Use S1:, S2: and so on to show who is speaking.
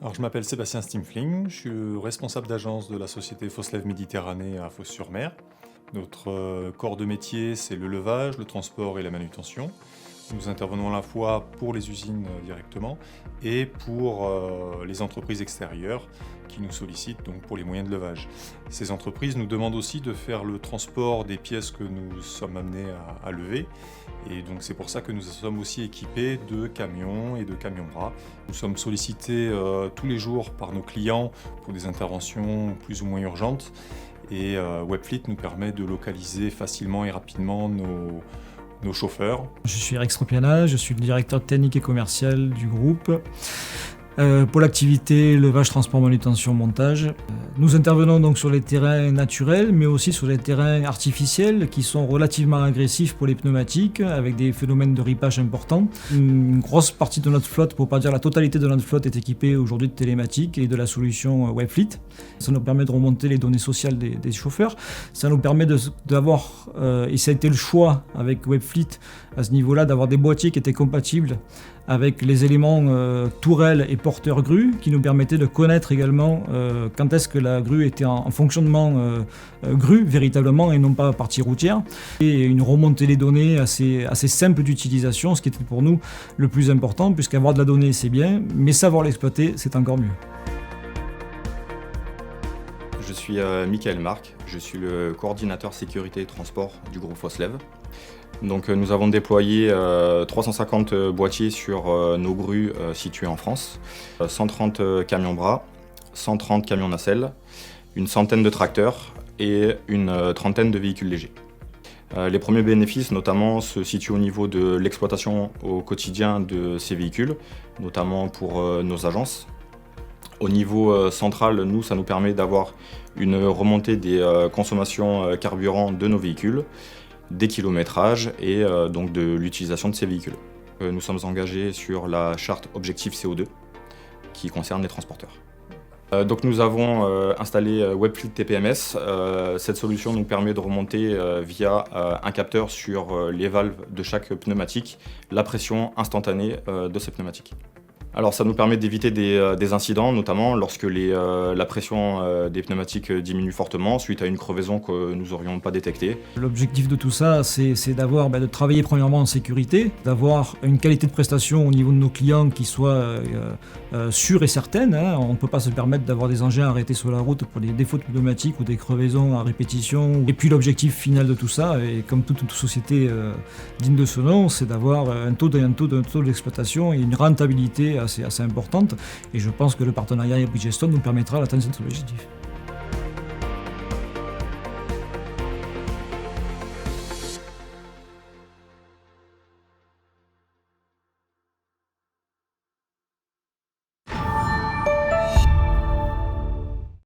S1: Alors, je m'appelle Sébastien Stimfling, je suis responsable d'agence de la société Foslev Méditerranée à Fos-sur-Mer. Notre corps de métier, c'est le levage, le transport et la manutention. Nous intervenons à la fois pour les usines directement et pour les entreprises extérieures qui nous sollicitent donc pour les moyens de levage. Ces entreprises nous demandent aussi de faire le transport des pièces que nous sommes amenés à lever. Et donc c'est pour ça que nous sommes aussi équipés de camions et de camions-bras. Nous sommes sollicités tous les jours par nos clients pour des interventions plus ou moins urgentes. Et Webfleet nous permet de localiser facilement et rapidement nos chauffeurs.
S2: Je suis Eric Stropiana, je suis le directeur technique et commercial du groupe. Pour l'activité levage, transport, manutention, montage. Nous intervenons donc sur les terrains naturels, mais aussi sur les terrains artificiels qui sont relativement agressifs pour les pneumatiques, avec des phénomènes de ripage importants. Une grosse partie de notre flotte, pour ne pas dire la totalité de notre flotte, est équipée aujourd'hui de télématique et de la solution Webfleet. Ça nous permet de remonter les données sociales des chauffeurs. Ça nous permet d'avoir, et ça a été le choix avec Webfleet à ce niveau-là, d'avoir des boîtiers qui étaient compatibles avec les éléments tourelles et porteurs grue, qui nous permettaient de connaître également quand est-ce que la grue était en fonctionnement grue véritablement et non pas partie routière. Et une remontée des données assez simple d'utilisation, ce qui était pour nous le plus important, puisqu'avoir de la donnée c'est bien, mais savoir l'exploiter c'est encore mieux.
S3: Je suis Michael Marc, je suis le coordinateur sécurité et transport du groupe Foslev. Donc nous avons déployé 350 boîtiers sur nos grues situées en France, 130 camions-bras, 130 camions nacelles, une centaine de tracteurs et une trentaine de véhicules légers. Les premiers bénéfices notamment se situent au niveau de l'exploitation au quotidien de ces véhicules, notamment pour nos agences. Au niveau central, ça nous permet d'avoir une remontée des consommations carburant de nos véhicules, des kilométrages et donc de l'utilisation de ces véhicules. Nous sommes engagés sur la charte Objectif CO2 qui concerne les transporteurs. Donc nous avons installé Webfleet TPMS. Cette solution nous permet de remonter via un capteur sur les valves de chaque pneumatique la pression instantanée de ces pneumatiques. Alors ça nous permet d'éviter des incidents, notamment lorsque la pression des pneumatiques diminue fortement suite à une crevaison que nous n'aurions pas détectée.
S2: L'objectif de tout ça, c'est de travailler premièrement en sécurité, d'avoir une qualité de prestation au niveau de nos clients qui soit sûre et certaine. On ne peut pas se permettre d'avoir des engins arrêtés sur la route pour des défauts de pneumatiques ou des crevaisons à répétition. Et puis l'objectif final de tout ça, et comme toute société digne de ce nom, c'est d'avoir un taux d'exploitation et une rentabilité assez importante, et je pense que le partenariat avec Bridgestone nous permettra d'atteindre cet objectif.